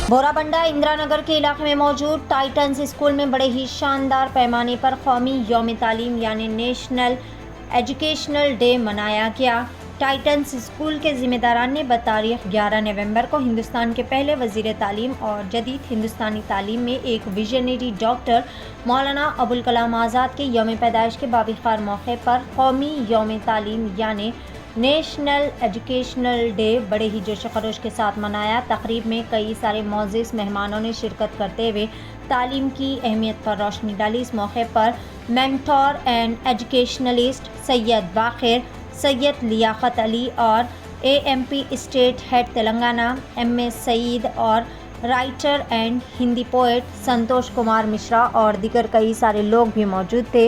बोराबंडा इंदिरानगर के इलाके में मौजूद टाइटन्स स्कूल में बड़े ही शानदार पैमाने पर कौमी यौम तालीम यानी नेशनल एजुकेशनल डे मनाया गया। टाइटन्स स्कूल के ज़िम्मेदारान ने बतारीख 11 नवंबर को हिंदुस्तान के पहले वज़ीर तालीम और जदीद हिंदुस्तानी तालीम में एक विजनरी डॉक्टर मौलाना अबुल कलाम आज़ाद के यौम पैदाइश के बावक़ार मौके पर कौमी यौम तालीम यानी नेशनल एजुकेशनल डे बड़े ही जोश खरोश के साथ मनाया। तकरीब में कई सारे मोअज़्ज़िज़ मेहमानों ने शिरकत करते हुए तालीम की अहमियत पर रोशनी डाली। इस मौके पर mentor and educationalist Syed Baqir, Syed Liaquat Ali और AMP state head Telangana MS Saeed और writer and Hindi poet Santosh Kumar Mishra और दीगर कई सारे लोग भी मौजूद थे।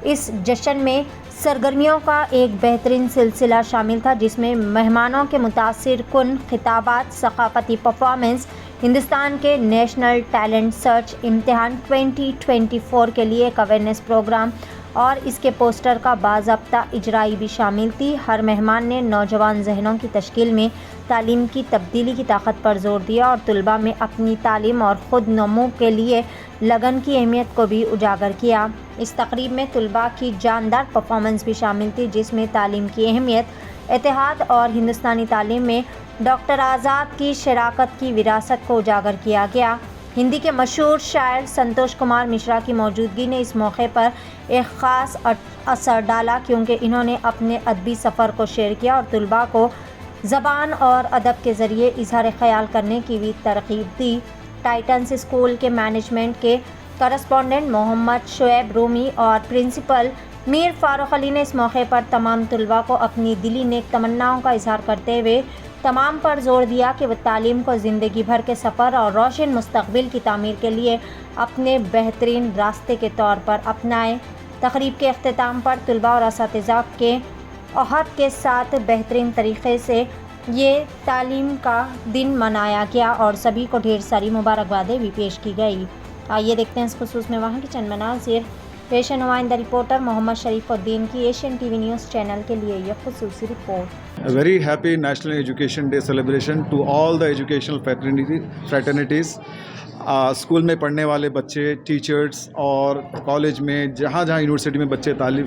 इस जश्न में सरगर्मियों का एक बेहतरीन सिलसिला शामिल था, जिसमें मेहमानों के मुतासिर कुन खिताबात, सकाफ़ती परफॉर्मेंस, हिंदुस्तान के नेशनल टैलेंट सर्च इम्तिहान 2024 के लिए एक अवेयरनेस प्रोग्राम और इसके पोस्टर का बाज़ाब्ता इजराई भी शामिल थी। हर मेहमान ने नौजवान जहनों की तश्कील में तालीम की तब्दीली की ताकत पर जोर दिया और तलबा में अपनी तालीम और ख़ुद नमू के लिए लगन की अहमियत को भी उजागर किया। इस तकरीब में तलबा की जानदार परफॉर्मेंस भी शामिल थी, जिसमें तालीम की अहमियत, इत्तेहाद और हिंदुस्तानी तालीम में डॉक्टर आज़ाद की शराकत की विरासत को उजागर किया गया। हिंदी के मशहूर शायर संतोष कुमार मिश्रा की मौजूदगी ने इस मौके पर एक ख़ास असर डाला, क्योंकि इन्होंने अपने अदबी सफ़र को शेयर किया और तलबा को ज़बान और अदब के ज़रिए इजहार ख़याल करने की भी तरग़ीब दी। टाइटन्स स्कूल के मैनेजमेंट के करस्पॉन्डेंट मोहम्मद शुएब रूमी और प्रिंसिपल मीर फ़ारूक अली ने इस मौके पर तमाम तलबा को अपनी दिली नेक तमन्नाओं का इजहार करते हुए तमाम पर जोर दिया कि वह तालीम को ज़िंदगी भर के सफ़र और रोशन मुस्तक़बिल की तामीर के लिए अपने बेहतरीन रास्ते के तौर पर अपनाएं। तक़रीब के अख्तिताम पर तलबा और असातिज़ा के अहद के साथ बेहतरीन तरीक़े से ये तालीम का दिन मनाया गया और सभी को ढेर सारी मुबारकबादें भी पेश की गई। आइए देखते हैं इस खुसूस में वहाँ की चंद मनाज़िर। पेश नुमाइंदा रिपोर्टर मोहम्मद शरीफुद्दीन की एशियन TV न्यूज़ चैनल के लिए यह खुसूसी report. A very happy National Education Day celebration to all the educational fraternities. School में पढ़ने वाले बच्चे, टीचर्स और कॉलेज में जहाँ यूनिवर्सिटी में बच्चे तालीम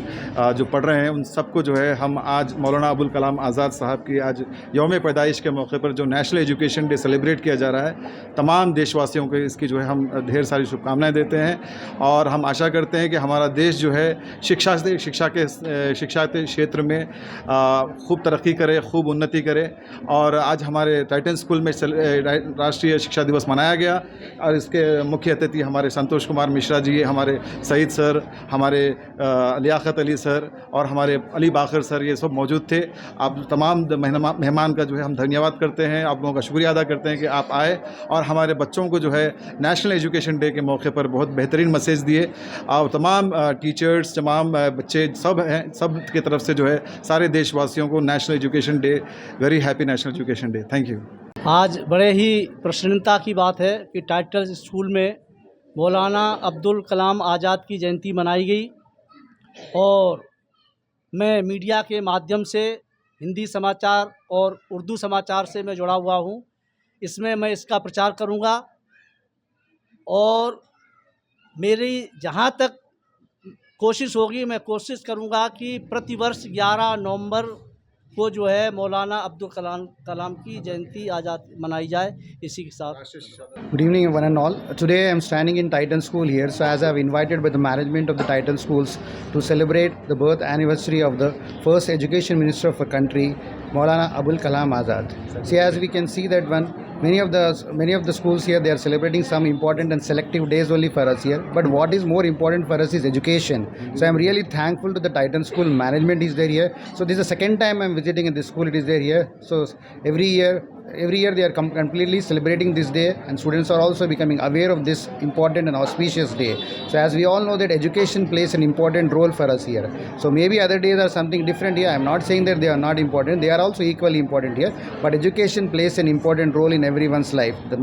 जो पढ़ रहे हैं, उन सबको जो है हम आज मौलाना अबुल कलाम आज़ाद साहब की आज यौम पैदाइश के मौके पर जो नेशनल एजुकेशन डे सेलिब्रेट किया जा रहा है, तमाम देशवासियों को इसकी जो है हम ढेर सारी शुभकामनाएं देते हैं और हम आशा करते हैं कि हमारा देश जो है शिक्षा के क्षेत्र में खूब तरक्की करे, खूब उन्नति करे। और आज हमारे टाइटन स्कूल में राष्ट्रीय शिक्षा दिवस मनाया गया और इसके मुख्य अतिथि हमारे संतोष कुमार मिश्रा जी, हमारे सईद सर, हमारे लियाकत अली सर और हमारे अली बाखिर सर, ये सब मौजूद थे। आप तमाम मेहमान का जो है हम धन्यवाद करते हैं, आप लोगों का शुक्रिया अदा करते हैं कि आप आए और हमारे बच्चों को जो है नेशनल एजुकेशन डे के मौके पर बहुत बेहतरीन मैसेज दिए। और तमाम टीचर्स, तमाम बच्चे सब हैं, सब की तरफ से जो है सारे देशवासियों को national education day, very happy national education day. Thank you. आज बड़े ही प्रसन्नता की बात है कि टाइटन्स स्कूल में मौलाना अब्दुल कलाम आज़ाद की जयंती मनाई गई और मैं मीडिया के माध्यम से हिंदी समाचार और उर्दू समाचार से मैं जुड़ा हुआ हूँ। इसमें मैं इसका प्रचार करूँगा और मेरी जहाँ तक कोशिश होगी, मैं कोशिश करूँगा कि प्रतिवर्ष 11 नवंबर को जो है मौलाना अब्दुल कलाम की जयंती आज़ाद मनाई जाए। इसी के साथ Good evening one and all. Today I am standing in Titan School here, so as I have invited by the management of the Titan Schools to celebrate the birth anniversary of the first education minister of a country, Maulana Abul Kalam Azad. See, as we can see that many of the schools here, they are celebrating some important and selective days only for us here, but what is more important for us is education. So I am really thankful to the Titan School management is there here. So this is the second time I am visiting in this school, it is there here. So every year they are completely celebrating this day, and students are also becoming aware of this important and auspicious day. So as we all know that education plays an important role for us here. So maybe other days are something different here. I am not saying that they are not important, they are also equally important here, but education plays an important role in everyone's life. The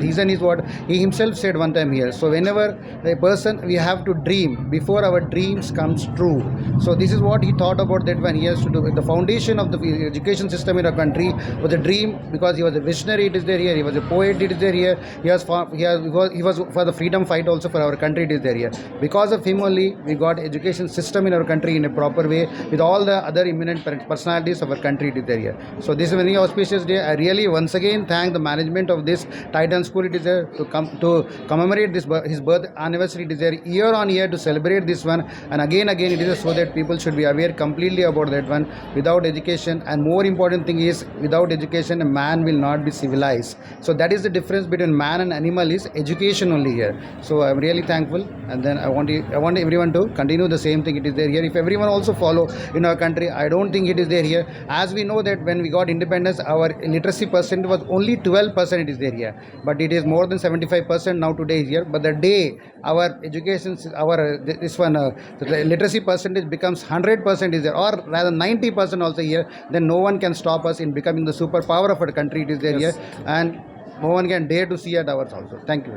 reason is what he himself said one time here. So whenever a person, we have to dream before our dreams comes true. So this is what he thought about, that when he has to do the foundation of the education system in our country was a dream, because because he was a visionary, it is there here. He was a poet, it is there here. He was for the freedom fight also for our country, it is there here. Because of him only, we got education system in our country in a proper way with all the other eminent personalities of our country, it is there here. So this is a very auspicious day. I really once again thank the management of this Titan School, it is there, to come to commemorate this his birth anniversary, it is there year on year to celebrate this one. And again it is so that people should be aware completely about that one. Without education, and more important thing is, without education a man will not be civilized. So that is the difference between man and animal, is education only here. So I'm really thankful, and then I want everyone to continue the same thing, it is there here. If everyone also follow in our country, I don't think it is there here. As we know that when we got independence, our literacy percent was only 12%, it is there here, but it is more than 75% now today is here. But the day our education, the literacy percentage becomes 100% is there, or rather 90% also here, then no one can stop us in becoming the superpower of our country, it is there here, and no one can dare to see at ours also. Thank you.